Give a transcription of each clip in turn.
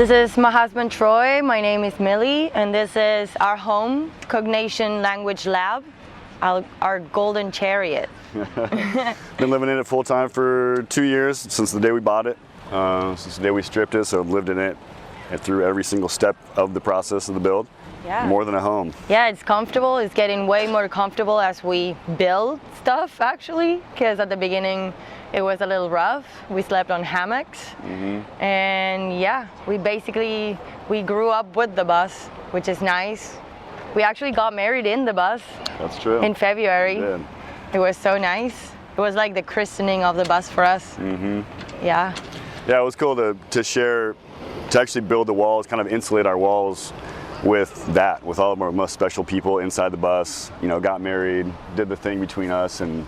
This is my husband Troy, my name is Millie, and this is our home, Cognition Language Lab, our golden chariot. Been living in it full time for 2 years, since the day we bought it, since the day we stripped it, so I've lived in it and through every single step of the process of the build. Yeah. More than a home. Yeah, it's comfortable. It's getting way more comfortable as we build stuff, actually, because at the beginning it was a little rough. We slept on hammocks, and yeah, we grew up with the bus, which is nice. We actually got married in the bus. That's true. In February. We did. It was so nice. It was like the christening of the bus for us. Yeah. Yeah, it was cool to share, to actually build the walls, kind of insulate our walls with all of our most special people inside the bus. You know, got married, did the thing between us, and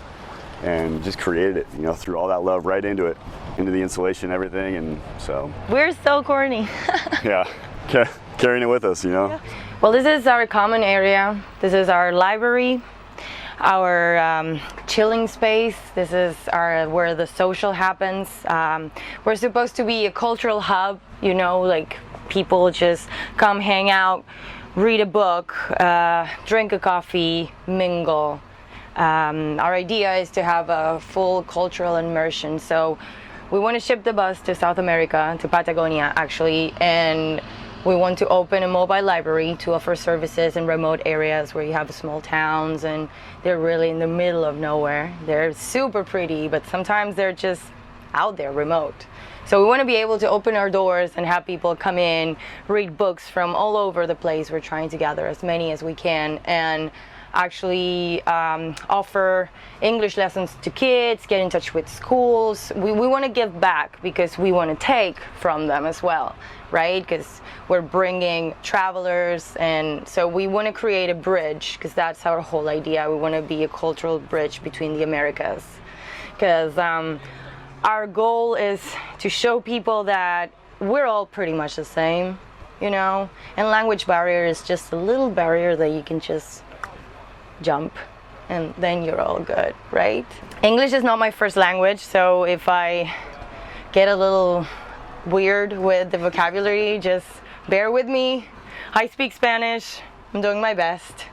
just created it. You know, threw all that love right into it, into the insulation, everything, and so. We're so corny. Yeah, carrying it with us, you know. Yeah. Well, this is our common area. This is our library, our chilling space. This is where the social happens. We're supposed to be a cultural hub, you know, like people just come hang out, read a book, drink a coffee, mingle. Our idea is to have a full cultural immersion. So we want to ship the bus to South America, to Patagonia actually, and we want to open a mobile library to offer services in remote areas where you have small towns and they're really in the middle of nowhere. They're super pretty, but sometimes they're just out there, remote. So we want to be able to open our doors and have people come in, read books from all over the place. We're trying to gather as many as we can and actually offer English lessons to kids, get in touch with schools. We want to give back because we want to take from them as well, right? Because we're bringing travelers, and so we want to create a bridge, because that's our whole idea. We want to be a cultural bridge between the Americas, because our goal is to show people that we're all pretty much the same, you know, and language barrier is just a little barrier that you can just jump and then you're all good, right? English is not my first language, so if I get a little weird with the vocabulary, just bear with me. I speak Spanish, I'm doing my best.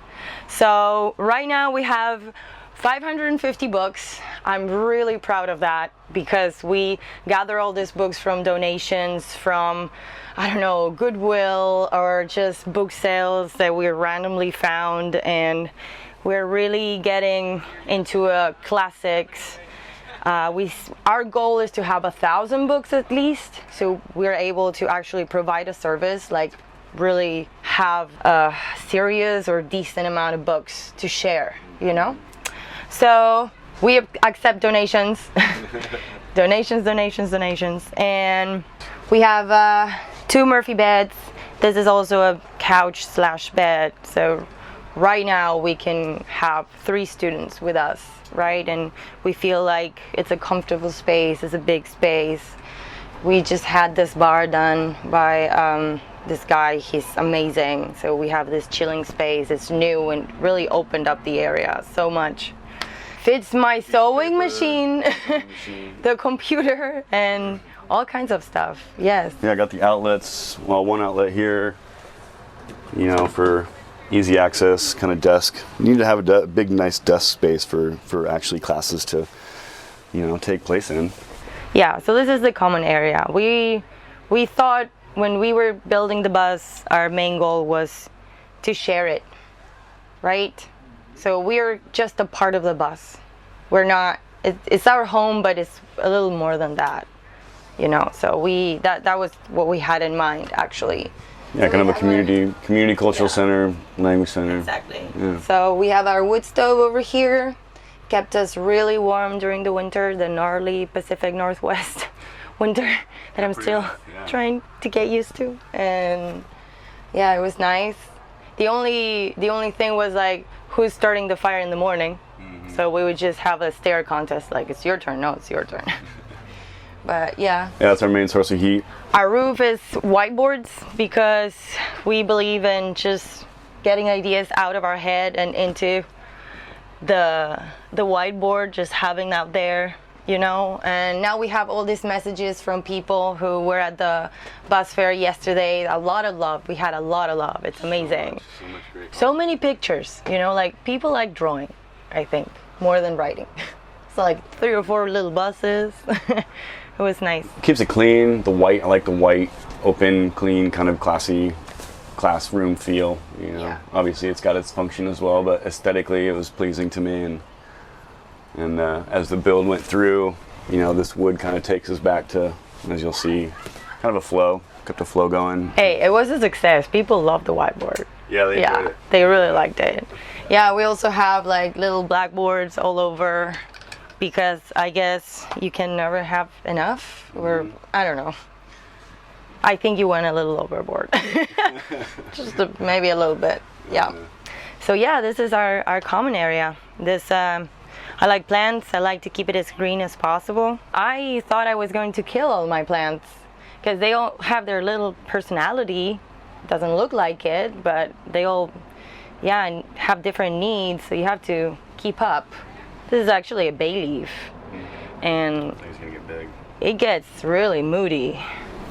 So right now we have 550 books. I'm really proud of that because we gather all these books from donations from, I don't know, Goodwill or just book sales that we randomly found, and we're really getting into classics. Our goal is to have 1,000 books at least, so we're able to actually provide a service, like really have a serious or decent amount of books to share, you know? So we accept donations, donations, and we have 2 Murphy beds. This is also a couch/bed, so right now we can have 3 students with us, right? And we feel like it's a comfortable space, it's a big space. We just had this bar done by this guy, he's amazing. So we have this chilling space, it's new and really opened up the area so much. Fits my sewing machine, the computer, and all kinds of stuff, yes. Yeah, I got the outlets, well, one outlet here, you know, for easy access kind of desk. You need to have a big, nice desk space for actually classes to, you know, take place in. Yeah, so this is the common area. We thought when we were building the bus, our main goal was to share it, right? So we're just a part of the bus. We're not, it's our home, but it's a little more than that, you know? So that was what we had in mind, actually. Yeah, kind of a community cultural center, language center. Exactly. Yeah. So we have our wood stove over here. Kept us really warm during the winter, the gnarly Pacific Northwest winter that I'm still trying to get used to. And yeah, it was nice. The only thing was like, who's starting the fire in the morning? So we would just have a stare contest, like it's your turn, no, it's your turn. But yeah. Yeah, that's our main source of heat. Our roof is whiteboards because we believe in just getting ideas out of our head and into the whiteboard, just having that there you know. And now we have all these messages from people who were at the bus fair yesterday. A lot of love. We had a lot of love. It's amazing. So much great. So many pictures, you know, like people like drawing, I think, more than writing. So like 3 or 4 little buses. It was nice. Keeps it clean. The white, I like the white, open, clean, kind of classy classroom feel. You know, Yeah. Obviously it's got its function as well, but aesthetically it was pleasing to me. And as the build went through, you know, this wood kind of takes us back to, as you'll see, kind of a flow. Kept the flow going. Hey, it was a success. People loved the whiteboard. Yeah, they enjoyed it. They really liked it. Yeah, we also have like little blackboards all over because I guess you can never have enough, or I don't know. I think you went a little overboard. Just maybe a little bit. Yeah. So yeah, this is our common area. This I like plants. I like to keep it as green as possible. I thought I was going to kill all my plants because they all have their little personality. Doesn't look like it, but they all, yeah, and have different needs, so you have to keep up. This is actually a bay leaf, and It's gonna get big. it gets really moody.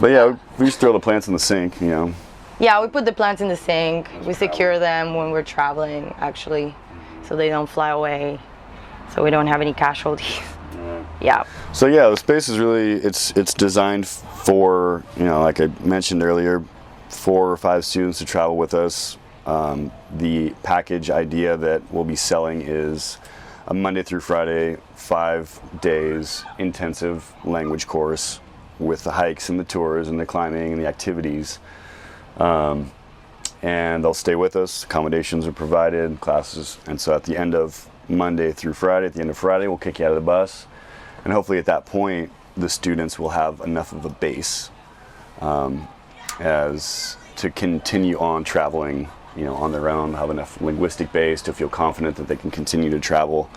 But yeah, we just throw the plants in the sink, you know. Yeah, we put the plants in the sink. We secure them when we're traveling, actually, so they don't fly away, so we don't have any casualties. Yeah. So yeah, the space is really, it's designed for, you know, like I mentioned earlier, 4 or 5 students to travel with us. The package idea that we'll be selling is a Monday through Friday, 5 days intensive language course with the hikes and the tours and the climbing and the activities. And they'll stay with us. Accommodations are provided, classes. And so at the end of Monday through Friday, at the end of Friday, we'll kick you out of the bus. And hopefully at that point, the students will have enough of a base as to continue on traveling, you know, on their own, have enough linguistic base to feel confident that they can continue to travel.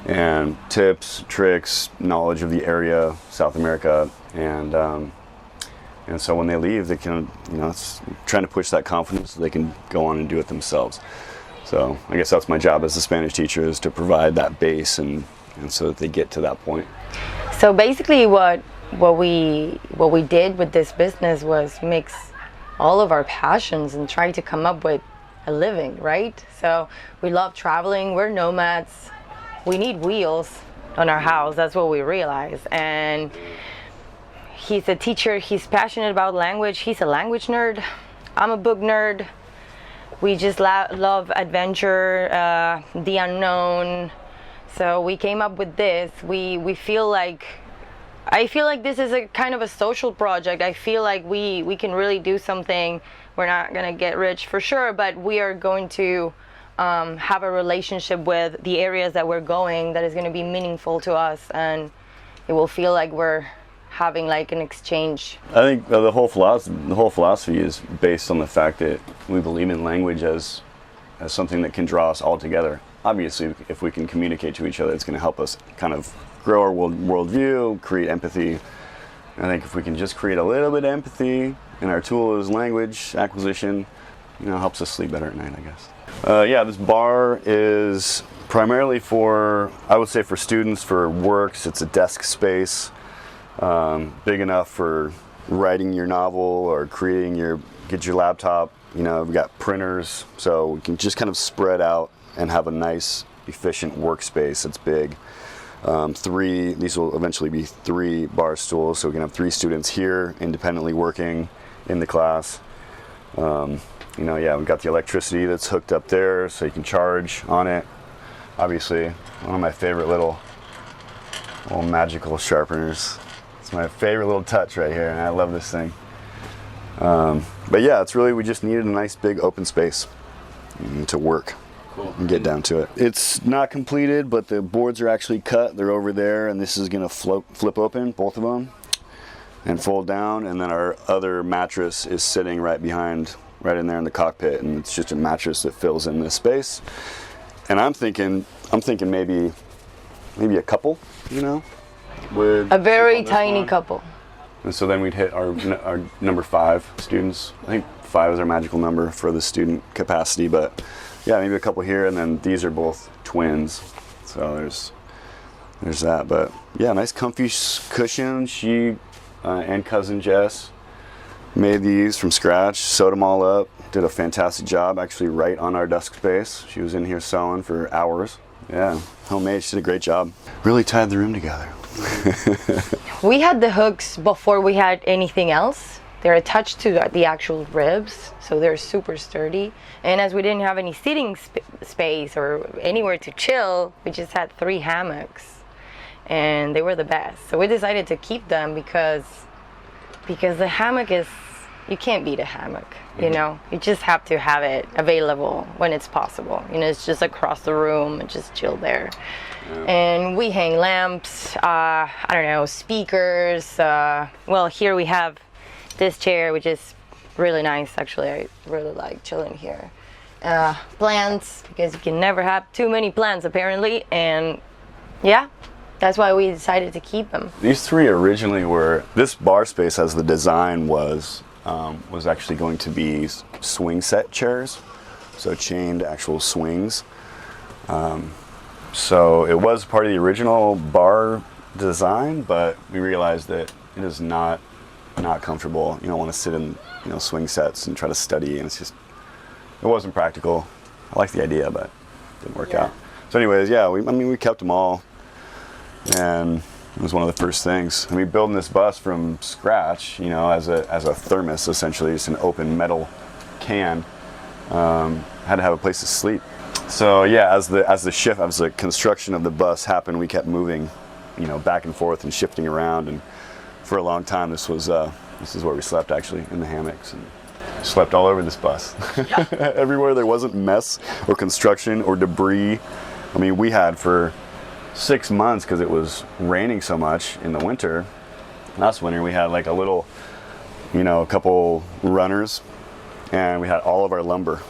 And tips, tricks, knowledge of the area, South America, and so when they leave, they can, you know, it's trying to push that confidence so they can go on and do it themselves. So I guess that's my job as a Spanish teacher, is to provide that base and so that they get to that point. So basically what we did with this business was mix all of our passions and try to come up with a living, right? So we love traveling, we're nomads, we need wheels on our house, that's what we realized. And he's a teacher, he's passionate about language, he's a language nerd, I'm a book nerd. We just love adventure, the unknown. So we came up with this. We feel like, I feel like this is a kind of a social project. I feel like we can really do something. We're not gonna get rich for sure, but we are going to have a relationship with the areas that we're going that is gonna be meaningful to us, and it will feel like we're having like an exchange. I think the whole philosophy is based on the fact that we believe in language as something that can draw us all together. Obviously, if we can communicate to each other, it's going to help us kind of grow our worldview, create empathy. I think if we can just create a little bit of empathy, and our tool is language acquisition, you know, helps us sleep better at night, I guess. Yeah, this bar is primarily for, I would say, for students, for works. It's a desk space, big enough for writing your novel or get your laptop. You know, we've got printers, so we can just kind of spread out and have a nice, efficient workspace. It's big. These will eventually be 3 bar stools, so we can have 3 students here independently working in the class. You know, yeah, we've got the electricity that's hooked up there, so you can charge on it. Obviously, one of my favorite little magical sharpeners. It's my favorite little touch right here, and I love this thing. But yeah, it's really, we just needed a nice big open space to work. Cool. And get down to it. It's not completed, but the boards are actually cut. They're over there, and this is gonna flip open, both of them, and fold down, and then our other mattress is sitting right in there in the cockpit, and it's just a mattress that fills in this space. And I'm thinking maybe a couple, you know, would A very tiny couple. And so then we'd hit our number 5 students. I think 5 is our magical number for the student capacity, but yeah, maybe a couple here, and then these are both twins. So there's there's that. But yeah, nice comfy cushions. She and cousin Jess made these from scratch, sewed them all up, did a fantastic job actually right on our desk space. She was in here sewing for hours. Yeah, homemade. She did a great job. Really tied the room together. We had the hooks before we had anything else. They're attached to the actual ribs, so they're super sturdy. And as we didn't have any seating space or anywhere to chill, we just had 3 hammocks, and they were the best. So we decided to keep them because the hammock is, you can't beat a hammock, you know? You just have to have it available when it's possible. You know, it's just across the room and just chill there. Yeah. And we hang lamps, I don't know, speakers. Well, here we have this chair, which is really nice. Actually, I really like chilling here. Plants, because you can never have too many plants apparently. And yeah, that's why we decided to keep them. These 3 originally were, this bar space as the design was actually going to be swing set chairs, so chained actual swings. So it was part of the original bar design, but we realized that it is not comfortable. You don't want to sit in, you know, swing sets and try to study, and it wasn't practical. I like the idea, but it didn't work out. So anyways, yeah, we kept them all, and it was one of the first things. I mean, building this bus from scratch, you know, as a thermos, essentially, just an open metal can, had to have a place to sleep. So yeah, as the construction of the bus happened, we kept moving, you know, back and forth and shifting around, and for a long time, this is where we slept, actually, in the hammocks, and slept all over this bus. Yeah. Everywhere there wasn't mess or construction or debris. I mean, we had for 6 months, because it was raining so much in the winter. Last winter we had like a little, you know, a couple runners, and we had all of our lumber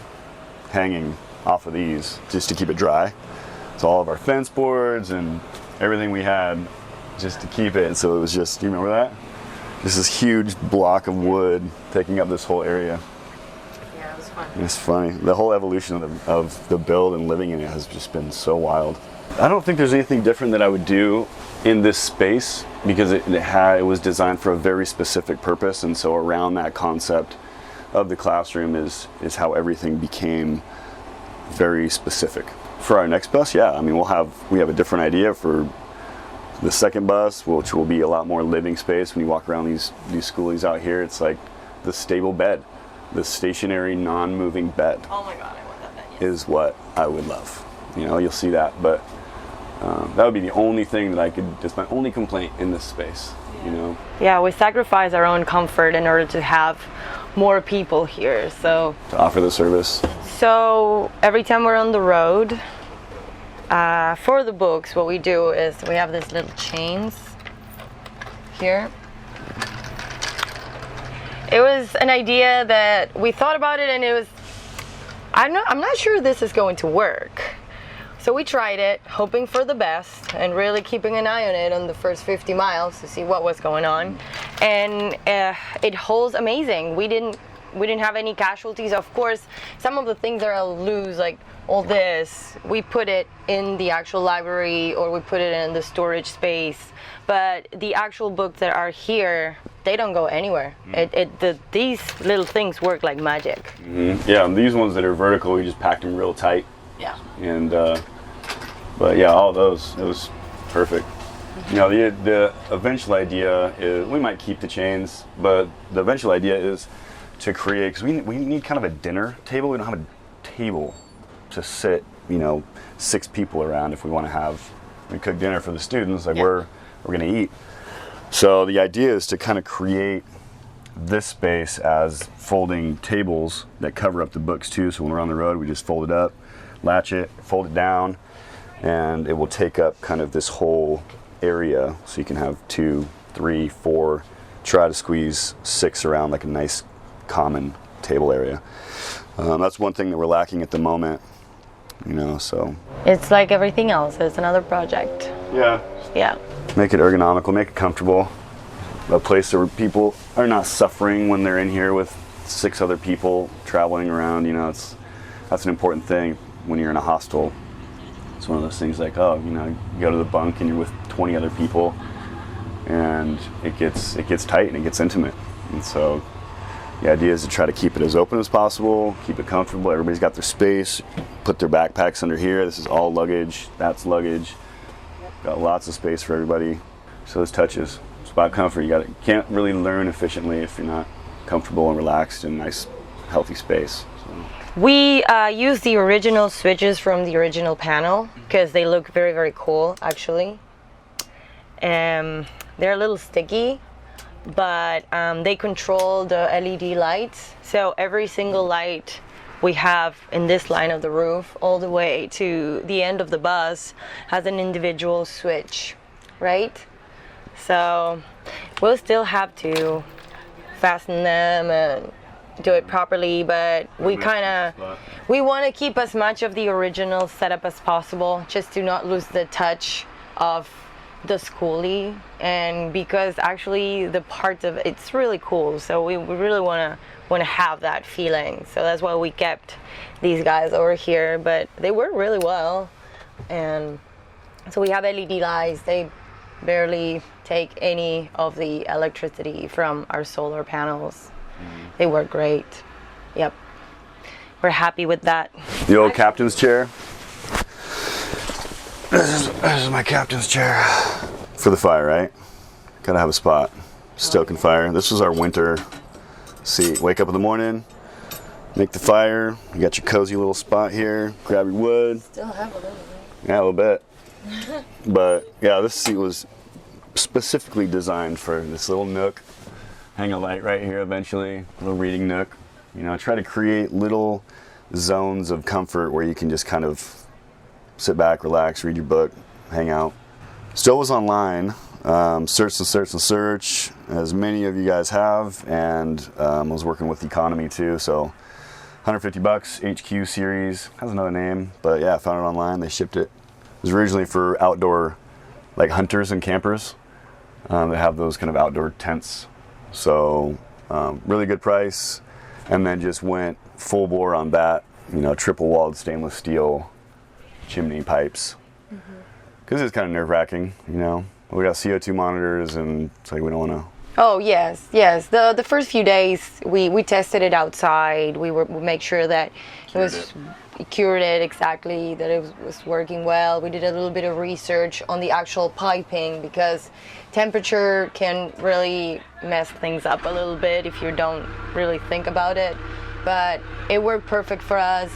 hanging off of these just to keep it dry. So all of our fence boards and everything we had just to keep it. So it was just, you remember that? Just this huge block of wood taking up this whole area. Yeah, it was fun. It's funny. The whole evolution of the build and living in it has just been so wild. I don't think there's anything different that I would do in this space, because it was designed for a very specific purpose, and so around that concept of the classroom is how everything became very specific. For our next bus, yeah, I mean, we have a different idea for the second bus, which will be a lot more living space. When you walk around these Skoolies out here, it's like the stable bed, the stationary, non-moving bed. Oh my God, I want that bed. Yes. Is what I would love. You know, you'll see that, but that would be the only thing that that's my only complaint in this space, you know? Yeah, we sacrifice our own comfort in order to have more people here, so. To offer the service. So every time we're on the road, for the books, what we do is we have these little chains here. It was an idea that we thought about it, and it was, I'm not sure this is going to work. So we tried it, hoping for the best and really keeping an eye on it on the first 50 miles to see what was going on. And it holds amazing. We didn't have any casualties. Of course, some of the things that are loose, like all this, we put it in the actual library or we put it in the storage space. But the actual books that are here, they don't go anywhere. These little things work like magic. Mm-hmm. Yeah, and these ones that are vertical, we just packed them real tight. Yeah. And but yeah, all those, it was perfect. You know, the eventual idea is we might keep the chains, but the eventual idea is to create, because we need kind of a dinner table. We don't have a table to sit, you know, 6 people around if we want to cook dinner for the students, like we're going to eat. So the idea is to kind of create this space as folding tables that cover up the books too. So when we're on the road, we just fold it up, latch it, fold it down, and it will take up kind of this whole area. So you can have 2, 3, 4, try to squeeze 6 around like a nice common table area. That's one thing that we're lacking at the moment, you know, so. It's like everything else, it's another project. Yeah. Yeah. Make it ergonomical, make it comfortable. A place where people are not suffering when they're in here with 6 other people traveling around, you know, that's an important thing when you're in a hostel. It's one of those things like, oh, you know, you go to the bunk and you're with 20 other people, and it gets tight and it gets intimate. And so the idea is to try to keep it as open as possible, keep it comfortable. Everybody's got their space. Put their backpacks under here. This is all luggage. That's luggage. Got lots of space for everybody. So those touches. It's about comfort. You can't really learn efficiently if you're not comfortable and relaxed in a nice, healthy space. So. We use the original switches from the original panel because they look very, very cool, actually. They're a little sticky, but they control the LED lights. So every single light we have in this line of the roof all the way to the end of the bus has an individual switch, right? So we'll still have to fasten them and do it properly, but we want to keep as much of the original setup as possible, just to not lose the touch of the Skoolie, and because actually the parts of it's really cool, so we really want to have that feeling. So that's why we kept these guys over here, but they work really well. And so we have LED lights. They barely take any of the electricity from our solar panels. They work great. Yep. We're happy with that. The old captain's chair. This is my captain's chair. For the fire, right? Gotta have a spot. Stoking fire. This was our winter seat. Wake up in the morning, make the fire. You got your cozy little spot here. Grab your wood. Still have a little bit. Yeah, a little bit. But yeah, this seat was specifically designed for this little nook. Hang a light right here eventually, a little reading nook. You know, try to create little zones of comfort where you can just kind of sit back, relax, read your book, hang out. Still was online, search, as many of you guys have, and I was working with Economy too, so $150, HQ series, has another name, but yeah, I found it online, they shipped it. It was originally for outdoor, like hunters and campers. They have those kind of outdoor tents. So really good price, and then just went full bore on that, you know, triple walled stainless steel chimney pipes, because it's kind of nerve-wracking, you know. We got CO2 monitors, and it's like we don't want to. Oh yes. The first few days we tested it outside. We make sure that it was cured it exactly, that it was working well. We did a little bit of research on the actual piping, because temperature can really mess things up a little bit if you don't really think about it. But it worked perfect for us.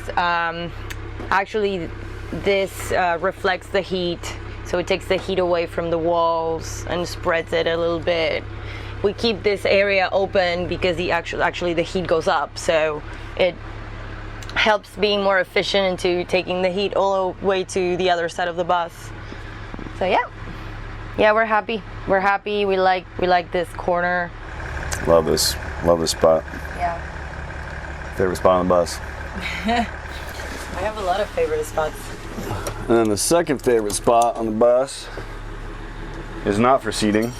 Actually, this reflects the heat, so it takes the heat away from the walls and spreads it a little bit. We keep this area open because actually the heat goes up, so it helps being more efficient into taking the heat all the way to the other side of the bus. So yeah, we're happy. We like this corner. Love this spot. Yeah. Favorite spot on the bus. I have a lot of favorite spots. And then the second favorite spot on the bus is not for seating,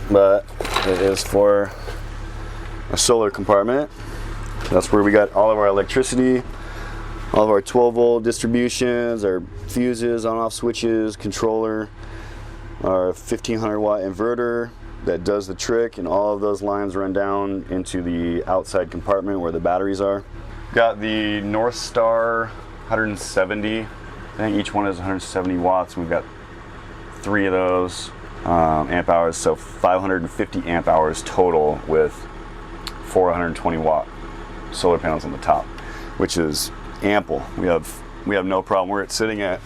but it is for a solar compartment. That's where we got all of our electricity, all of our 12-volt distributions, our fuses, on-off switches, controller, our 1500 watt inverter that does the trick, and all of those lines run down into the outside compartment where the batteries are. Got the North Star 170. I think each one is 170 watts. We've got 3 of those amp hours, so 550 amp hours total with 420 watt solar panels on the top, which is ample. We have no problem. We're sitting at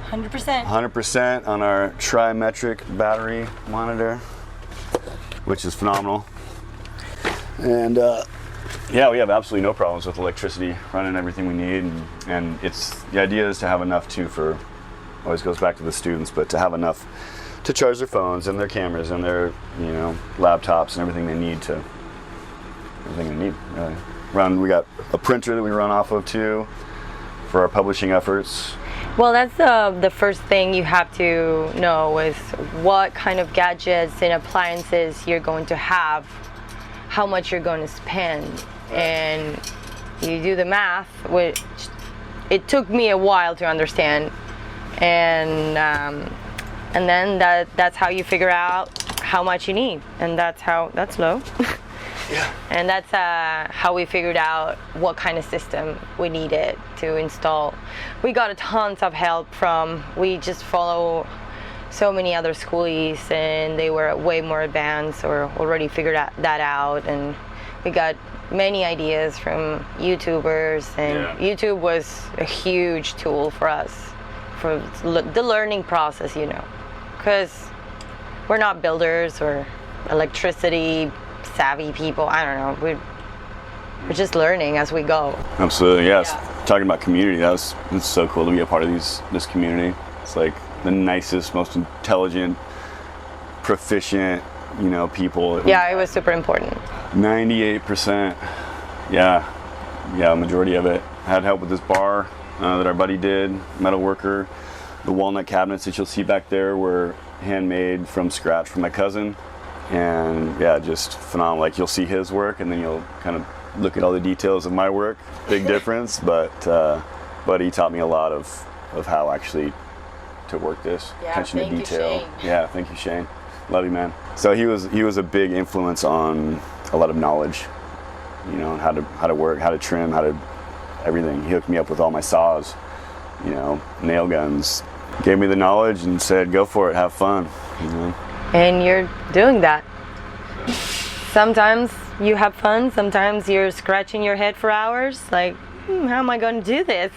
100% on our trimetric battery monitor, which is phenomenal. And yeah, we have absolutely no problems with electricity running everything we need, and the idea is to have enough too for, always goes back to the students, but to have enough to charge their phones and their cameras and their, you know, laptops and everything they need really. We got a printer that we run off of too for our publishing efforts. Well, that's the first thing you have to know is what kind of gadgets and appliances you're going to have, how much you're going to spend, and you do the math, which it took me a while to understand, and then that's how you figure out how much you need, and that's low. Yeah. And that's how we figured out what kind of system we needed to install. We got tons of help we just follow so many other Skoolies, and they were way more advanced or already figured that out, and we got many ideas from YouTubers, and YouTube was a huge tool for us for the learning process, because we're not builders or electricity savvy people. I don't know, we're just learning as we go. Absolutely, yes. Yeah. Talking about community, it's so cool to be a part of this community. It's like the nicest, most intelligent, proficient, people. Yeah, it was super important. 98%. Yeah, majority of it. I had help with this bar that our buddy did, metal worker. The walnut cabinets that you'll see back there were handmade from scratch from my cousin. And yeah, just phenomenal. Like, you'll see his work, and then you'll kind of look at all the details of my work. Big difference, but he taught me a lot of how actually to work this. Yeah, attention to detail. Shane. Yeah, thank you, Shane. Love you, man. So he was a big influence on a lot of knowledge, on how to work, how to trim, everything. He hooked me up with all my saws, nail guns. Gave me the knowledge and said, "Go for it, have fun." And you're doing that. Sometimes you have fun, sometimes you're scratching your head for hours, like, how am I going to do this?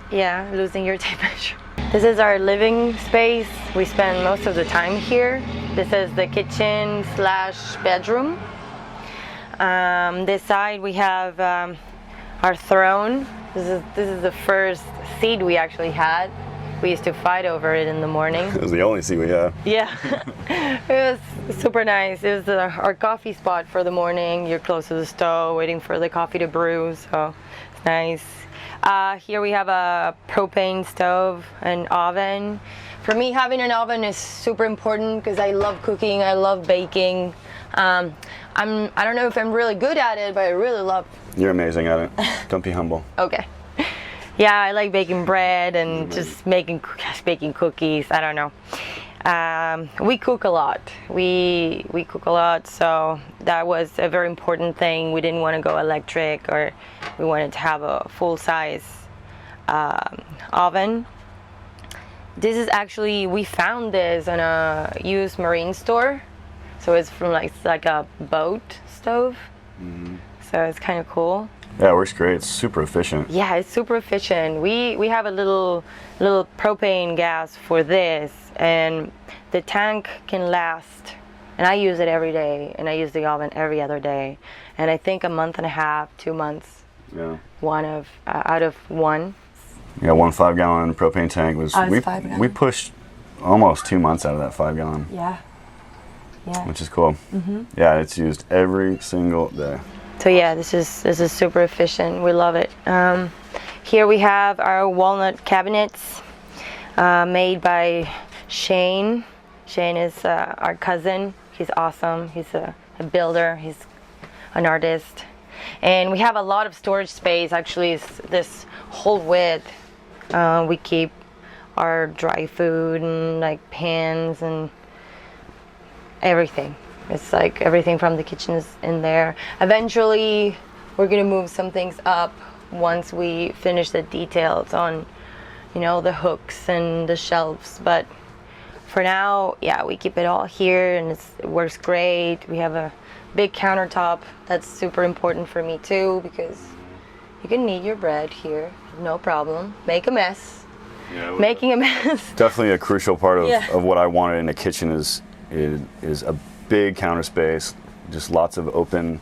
Yeah, losing your tape measure. This is our living space. We spend most of the time here. This is the kitchen / bedroom. This side we have our throne. This is the first seat we actually had. We used to fight over it in the morning. It was the only seat we had. Yeah, it was super nice. It was our coffee spot for the morning. You're close to the stove, waiting for the coffee to brew, so it's nice. Here we have a propane stove, an oven. For me, having an oven is super important because I love cooking, I love baking. I don't know if I'm really good at it, but I really love. You're amazing at it. Don't be humble. Okay. Yeah, I like baking bread and just baking cookies. I don't know. We cook a lot. We cook a lot, so that was a very important thing. We didn't want to go electric, or we wanted to have a full-size oven. This is actually, we found this in a used marine store. So it's like a boat stove. Mm-hmm. So it's kind of cool. Yeah, it works great. It's super efficient. Yeah, it's super efficient. We have a little propane gas for this, and the tank can last. And I use it every day, and I use the oven every other day. And I think a month and a half, 2 months. Yeah. Out of one. Yeah, 1 5-gallon propane tank was. We pushed almost 2 months out of that 5-gallon. Yeah. Yeah. Which is cool. Mm-hmm. Yeah, it's used every single day. So yeah, this is super efficient. We love it. Here we have our walnut cabinets made by Shane. Shane is our cousin. He's awesome. He's a builder. He's an artist. And we have a lot of storage space. Actually, it's this whole width. We keep our dry food and like pans and everything. It's like everything from the kitchen is in there. Eventually, we're gonna move some things up once we finish the details on, the hooks and the shelves. But for now, yeah, we keep it all here, and it works great. We have a big countertop. That's super important for me too, because you can knead your bread here, no problem. Make a mess. Yeah, making a mess. Definitely a crucial part of what I wanted in a kitchen is a big counter space, just lots of open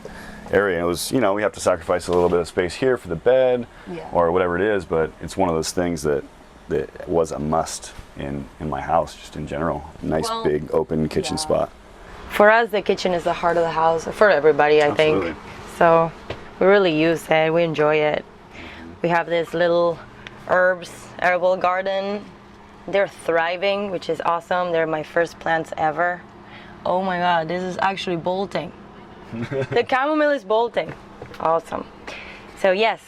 area. It was, we have to sacrifice a little bit of space here for the bed or whatever it is, but it's one of those things that was a must in my house, just in general. Nice big open kitchen spot. For us, the kitchen is the heart of the house, for everybody, I think. So we really use it, we enjoy it. We have this little herbal garden. They're thriving, which is awesome. They're my first plants ever. Oh my God, this is actually bolting. The chamomile is bolting. Awesome. So yes,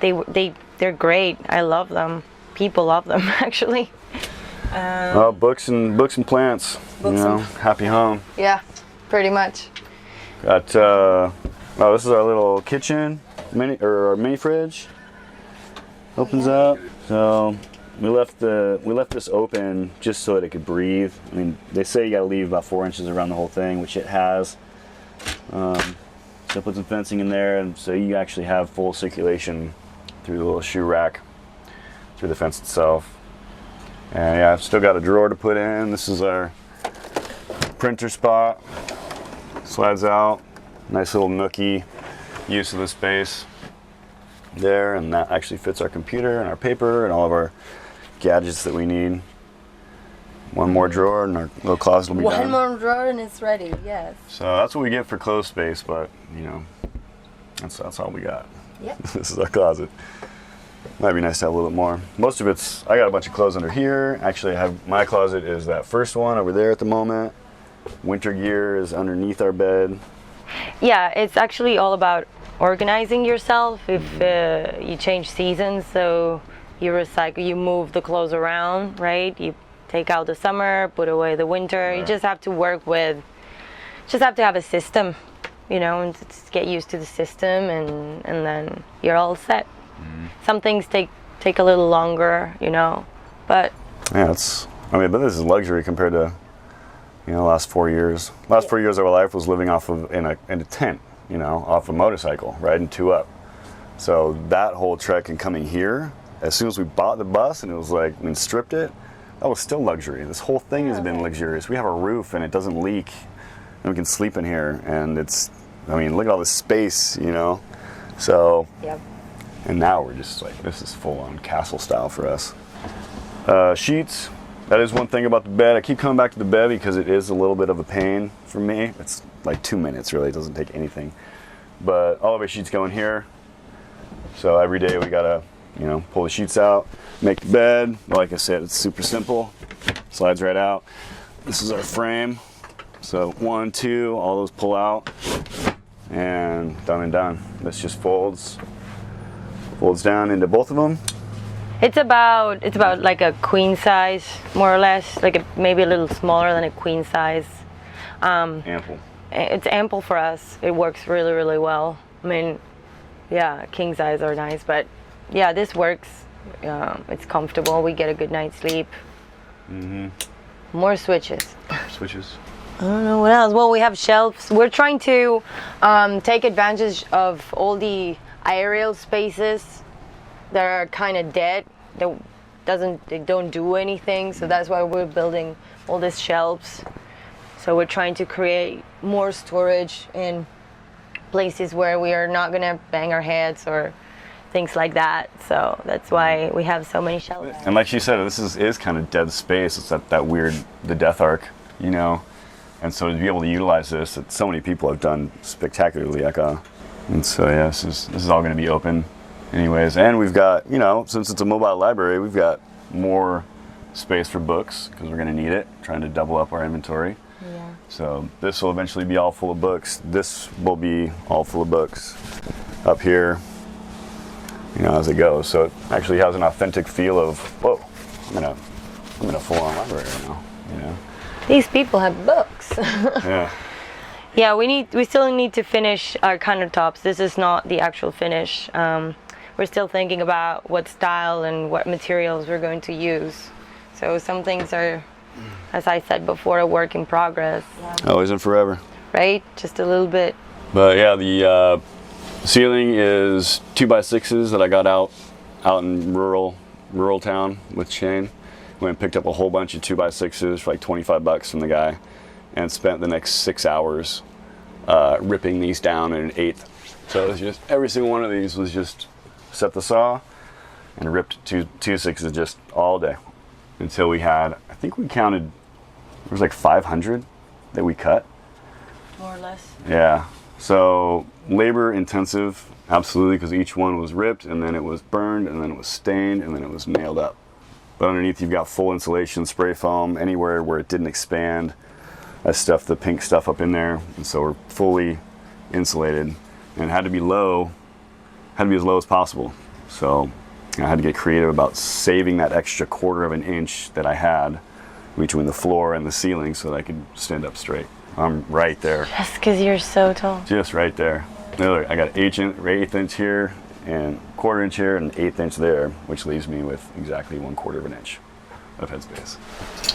they they're great. I love them. People love them actually. Books and plants. Happy home. Yeah, pretty much. Got this is our little kitchen our mini fridge. Opens up. So we left this open just so that it could breathe. I mean, they say you got to leave about 4 inches around the whole thing, which it has. So put some fencing in there, and so you actually have full circulation through the little shoe rack, through the fence itself. And yeah, I've still got a drawer to put in. This is our printer spot. Slides out. Nice little nookie use of the space there, and that actually fits our computer and our paper and all of our gadgets that we need. One more drawer and our little closet will be done. One more drawer and it's ready, yes. So that's what we get for clothes space, but that's all we got. Yep. This is our closet. Might be nice to have a little bit more. Most of I got a bunch of clothes under here. Actually, my closet is that first one over there at the moment. Winter gear is underneath our bed. Yeah, it's actually all about organizing yourself. If you change seasons, so you recycle, you move the clothes around, right? You take out the summer, put away the winter. Right. You just have to have a system, and just get used to the system, and then you're all set. Mm-hmm. Some things take a little longer, but yeah, but this is luxury compared to the last 4 years. Last 4 years of our life was living off of in a tent, off a motorcycle, riding 2 up. So that whole trek and coming here, as soon as we bought the bus and it was stripped it, that was still luxury. This whole thing has been luxurious. We have a roof and it doesn't leak, and we can sleep in here, and look at all this space, So, yep. And now we're just this is full on castle style for us. Sheets. That is one thing about the bed. I keep coming back to the bed because it is a little bit of a pain for me. It's 2 minutes really. It doesn't take anything. But all of our sheets go in here. So every day we gotta, pull the sheets out, make the bed. Like I said, it's super simple. Slides right out. This is our frame. So 1, 2, all those pull out, and done. This just folds down into both of them. It's about like a queen size, more or less, maybe a little smaller than a queen size. Ample. It's ample for us. It works really, really well. I mean, yeah, king size are nice, but yeah, this works. It's comfortable. We get a good night's sleep. Mm-hmm. More switches. Switches. I don't know what else. Well, we have shelves. We're trying to take advantage of all the aerial spaces that are kind of dead. They don't do anything. So that's why we're building all these shelves. So we're trying to create more storage in places where we are not gonna bang our heads or things like that. So that's why we have so many shelves. And like she said, this is kind of dead space. It's that weird, the death arc, And so to be able to utilize this, that so many people have done spectacularly. And so yeah, this is all going to be open, anyways. And we've got, since it's a mobile library, we've got more space for books because we're going to need it. Trying to double up our inventory. Yeah. So this will eventually be all full of books. This will be all full of books up here, as it goes. So it actually has an authentic feel of, whoa, I'm in a full-on library right now. These people have books. Yeah. Yeah, we still need to finish our countertops. This is not the actual finish. We're still thinking about what style and what materials we're going to use. So some things are, as I said before, a work in progress. Always and forever. Right? Just a little bit. But yeah, the ceiling is 2x6s that I got out in rural town with Shane. Went and picked up a whole bunch of 2x6s for $25 from the guy, and spent the next 6 hours ripping these down in 1/8. So it was just every single one of these was just set the saw and ripped two sixes just all day until we had, I think we counted, there was 500 that we cut. More or less. Yeah. So labor intensive, absolutely, because each one was ripped and then it was burned and then it was stained and then it was nailed up. But underneath you've got full insulation, spray foam, anywhere where it didn't expand. I stuffed the pink stuff up in there, and so we're fully insulated. And it had to be as low as possible. So I had to get creative about saving that extra 1/4 of an inch that I had between the floor and the ceiling so that I could stand up straight. I'm right there. Just because you're so tall. Just right there. Now look, I got 1/8 inch here and 1/4 inch here and 1/8 inch there, which leaves me with exactly 1/4 of an inch of headspace.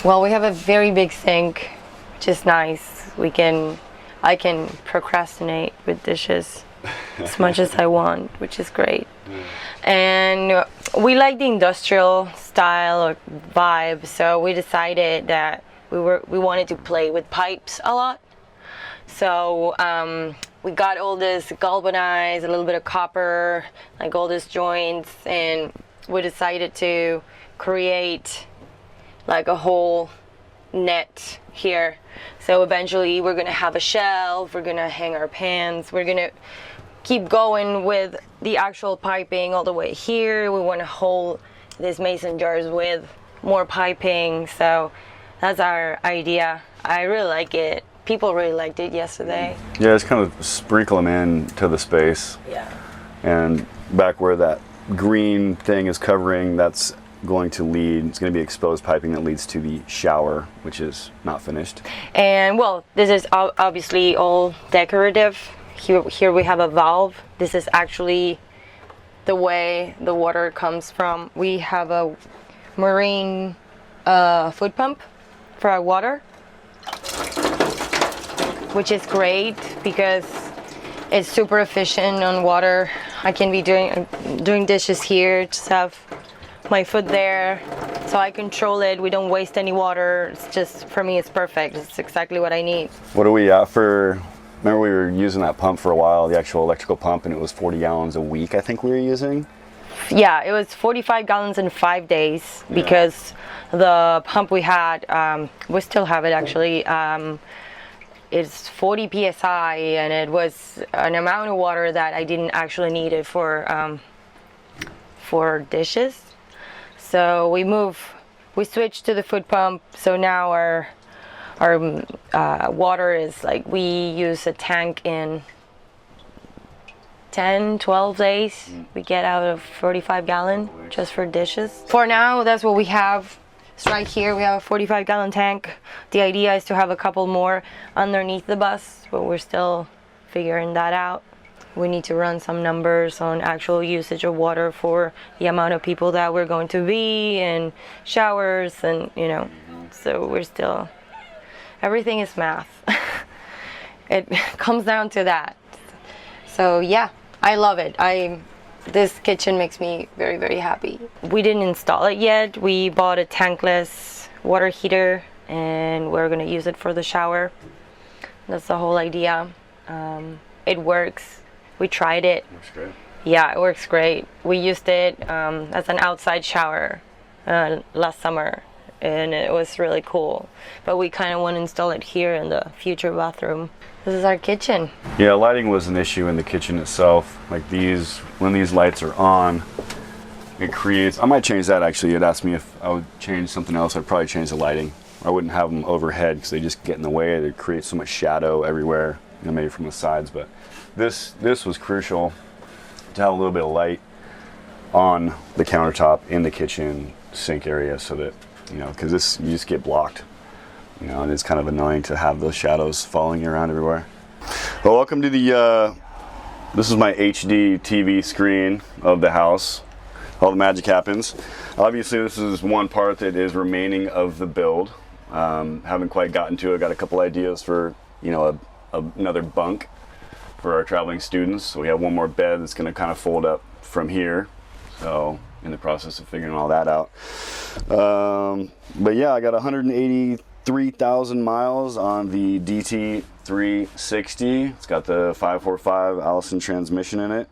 Well, we have a very big sink, which is nice. I can procrastinate with dishes as much as I want, which is great. And we like the industrial style or vibe, so we decided that we wanted to play with pipes a lot. So we got all this galvanized, a little bit of copper, like all these joints, and we decided to create like a whole net here. So eventually we're gonna have a shelf, we're gonna hang our pans, we're gonna keep going with the actual piping all the way here. We want to hold these mason jars with more piping, so that's our idea. I really like it. People really liked it yesterday. Yeah, just kind of sprinkle them in to the space. Yeah. And back where that green thing is covering, that's going to lead, it's going to be exposed piping that leads to the shower, which is not finished. And well, this is obviously all decorative. Here we have a valve. This is actually the way the water comes from. We have a marine foot pump for our water, which is great because it's super efficient on water. I can be doing dishes here, just have my foot there, so I control it. We don't waste any water. It's just, for me, it's perfect. It's exactly what I need. What are we at for? Remember we were using that pump for a while, the actual electrical pump, and it was 40 gallons a week, I think we were using. Yeah, it was 45 gallons in 5 days because the pump we had, we still have it actually, it's 40 psi, and it was an amount of water that I didn't actually need it for dishes. So we switched to the foot pump, so now our water is like, we use a tank in 10-12 days. We get out of 45 gallon just for dishes. For now, that's what we have. It's right here. We have a 45 gallon tank. The idea is to have a couple more underneath the bus, but we're still figuring that out. We need to run some numbers on actual usage of water for the amount of people that we're going to be, and showers, and so we're still, everything is math. It comes down to that. So yeah, I love it. This kitchen makes me very, very happy. We didn't install it yet. We bought a tankless water heater and we're gonna use it for the shower. That's the whole idea. It works. We tried it. Works great. Yeah, it works great. We used it as an outside shower last summer, and it was really cool. But we kind of want to install it here in the future bathroom. This is our kitchen. Yeah, lighting was an issue in the kitchen itself. Like when these lights are on, it creates, I might change that actually. You'd asked me if I would change something else. I'd probably change the lighting. I wouldn't have them overhead because they just get in the way. They create so much shadow everywhere, maybe from the sides. But this was crucial to have a little bit of light on the countertop in the kitchen sink area, so that because you just get blocked, and it's kind of annoying to have those shadows following you around everywhere. Well, welcome to the this is my HD TV screen of the house. All the magic happens. Obviously, this is one part that is remaining of the build. Haven't quite gotten to it. Got a couple ideas for another bunk for our traveling students. So we have one more bed that's going to kind of fold up from here. So in the process of figuring all that out. But yeah, I got 183,000 miles on the DT360. It's got the 545 Allison transmission in it.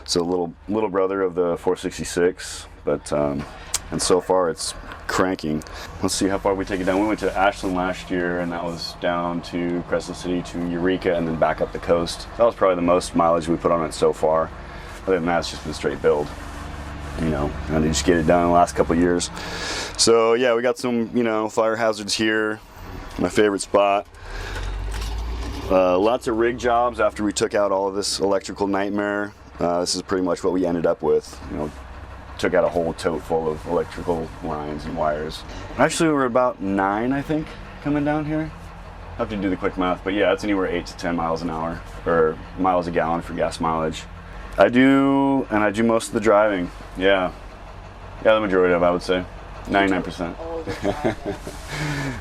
So little brother of the 466, but and so far it's cranking. Let's see how far we take it down. We went to Ashland last year, and that was down to Crescent City to Eureka and then back up the coast. That was probably the most mileage we put on it so far. Other than that, it's just been straight build. And they just get it done in the last couple of years. So yeah, we got some fire hazards here. My favorite spot. Lots of rig jobs after we took out all of this electrical nightmare. This is pretty much what we ended up with. took out a whole tote full of electrical lines and wires. Actually, we were about 9, I think, coming down here. I have to do the quick math, but yeah, it's anywhere 8 to 10 miles an hour, or miles a gallon for gas mileage. I do most of the driving. Yeah, the majority of it, I would say, 99%.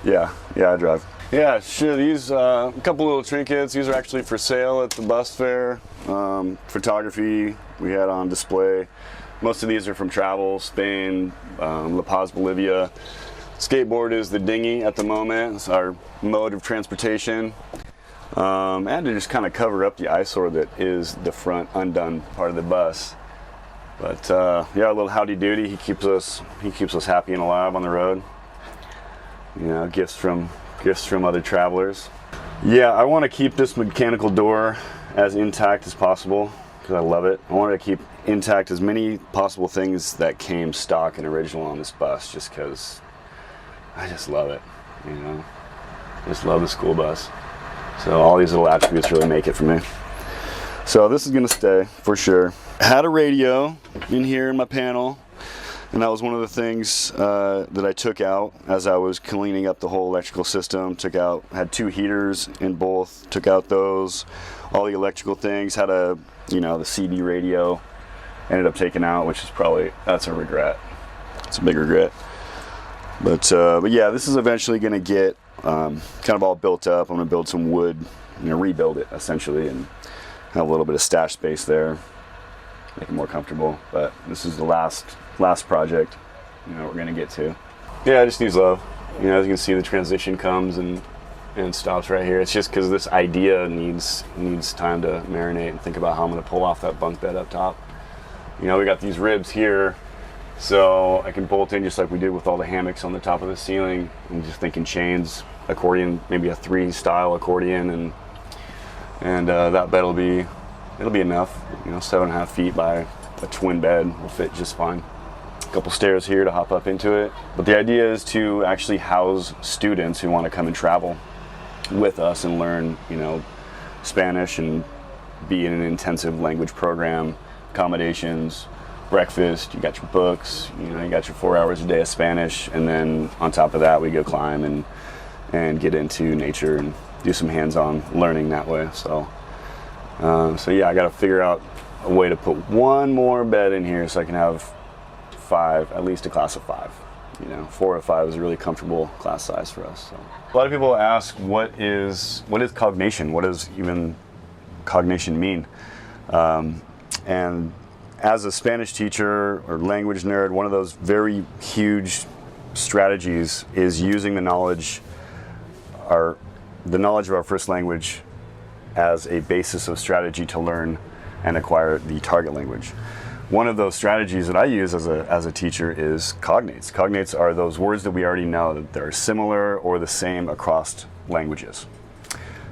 Yeah, I drive. Yeah, sure. These a couple little trinkets. These are actually for sale at the bus fair. Photography we had on display. Most of these are from travel, Spain, La Paz, Bolivia. Skateboard is the dinghy at the moment. It's our mode of transportation. And to just kind of cover up the eyesore that is the front undone part of the bus. But yeah, a little howdy doody. He keeps us happy and alive on the road. You know, gifts from other travelers. Yeah, I want to keep this mechanical door as intact as possible because I love it. I wanted to keep intact as many possible things that came stock and original on this bus, just because I just love it. You know, I just love the school bus. So all these little attributes really make it for me. So this is gonna stay for sure. I had a radio in here in my panel, and that was one of the things that I took out as I was cleaning up the whole electrical system. Had 2 heaters in both, took out those, all the electrical things, had the CD radio, ended up taking out, which is that's a regret. It's a big regret. But yeah, this is eventually gonna get kind of all built up. I'm gonna build some wood, rebuild it essentially, and have a little bit of stash space there, make it more comfortable. But this is the last project, we're gonna get to. Yeah, it just needs love. As you can see, the transition comes and stops right here. It's just because this idea needs time to marinate and think about how I'm gonna pull off that bunk bed up top. We got these ribs here, so I can bolt in just like we did with all the hammocks on the top of the ceiling. I'm just thinking chains, accordion, maybe a 3 style accordion, and that bed will be enough. 7.5 feet by a twin bed will fit just fine. A couple stairs here to hop up into it. But the idea is to actually house students who want to come and travel with us and learn, Spanish and be in an intensive language program, accommodations, breakfast, you got your books, you got your 4 hours a day of Spanish, and then on top of that we go climb and get into nature and do some hands-on learning that way. So yeah, I got to figure out a way to put one more bed in here so I can have 5, at least a class of 5. 4 or 5 is a really comfortable class size for us. So. A lot of people ask, what is cognation? What does even cognation mean? And as a Spanish teacher or language nerd, one of those very huge strategies is using the knowledge of our first language as a basis of strategy to learn and acquire the target language. One of those strategies that I use as a teacher is cognates. Cognates are those words that we already know that they're similar or the same across languages.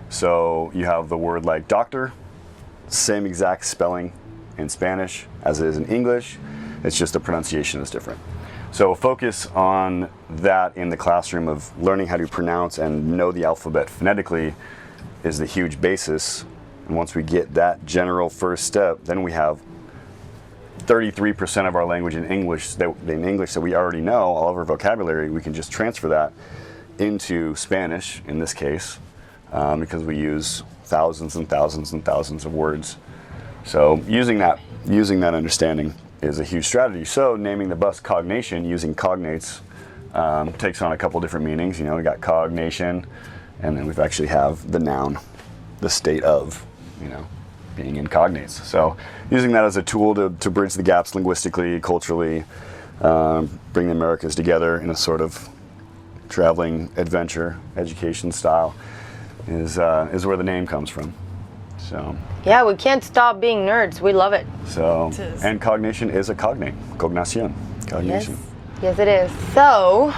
So you have the word like doctor, same exact spelling in Spanish as it is in English. It's just the pronunciation is different. So focus on that in the classroom of learning how to pronounce and know the alphabet phonetically is the huge basis. And once we get that general first step, then we have 33% of our language in English that we already know, all of our vocabulary. We can just transfer that into Spanish in this case, because we use thousands and thousands and thousands of words. So using that understanding is a huge strategy. So naming the bus cognation using cognates takes on a couple different meanings. We got cognation, and then we actually have the noun, the state of, being in cognates. So using that as a tool to bridge the gaps linguistically, culturally, bring the Americas together in a sort of traveling adventure education style is where the name comes from. So yeah, we can't stop being nerds. We love it. So and cognation is a cognate. Cognación. Cognation. Yes, it is. So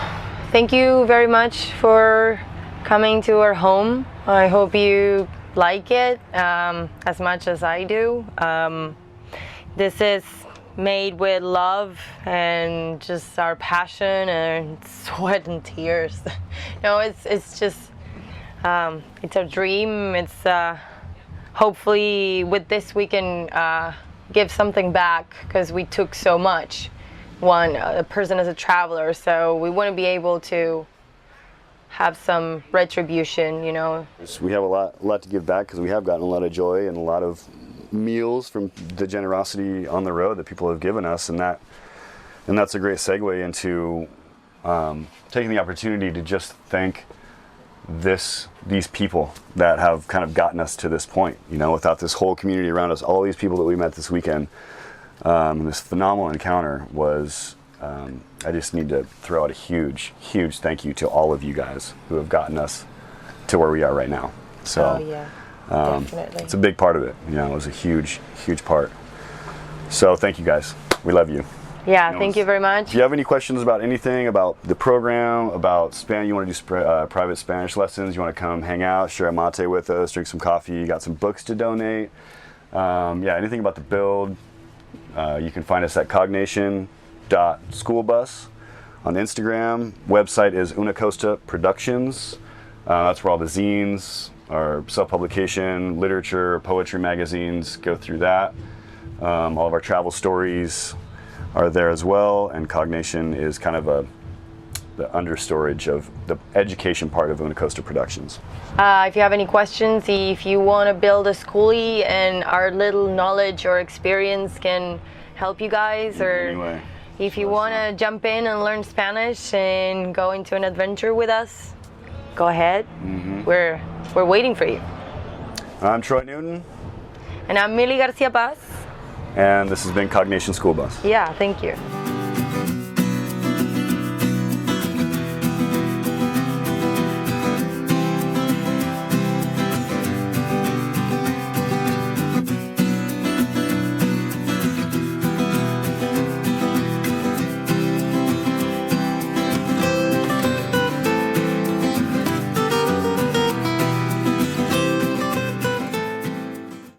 thank you very much for coming to our home. I hope you like it as much as I do. This is made with love and just our passion and sweat and tears. It's just it's a dream. It's hopefully with this we can give something back, because we took so much a person as a traveler, so we want to be able to have some retribution, you know. We have a lot to give back because we have gotten a lot of joy and a lot of meals from the generosity on the road that people have given us, and that's a great segue into taking the opportunity to just thank these people that have kind of gotten us to this point. You know, without this whole community around us, all these people that we met this weekend, this phenomenal encounter was. I just need to throw out a huge thank you to all of you guys who have gotten us to where we are right now. So, definitely. It's a big part of it. You know, it was a huge part. So thank you guys. We love you. Yeah, thank you very much. If you have any questions about anything, about the program, about Spanish, you want to do private Spanish lessons, you want to come hang out, share a mate with us, drink some coffee, you got some books to donate. Anything about the build, you can find us at cognation.schoolbus on Instagram. Website is Una Costa Productions. That's where all the zines, our self-publication, literature, poetry magazines go through that. All of our travel stories are there as well, and Cognation is kind of the understorage of the education part of Una Costa Productions. If you have any questions, if you want to build a Skoolie and our little knowledge or experience can help you guys, or anyway, if you want to jump in and learn Spanish and go into an adventure with us, go ahead. We're waiting for you. I'm Troy Newton. And I'm Millie Garcia Paz. And this has been Cognation School Bus. Yeah, thank you.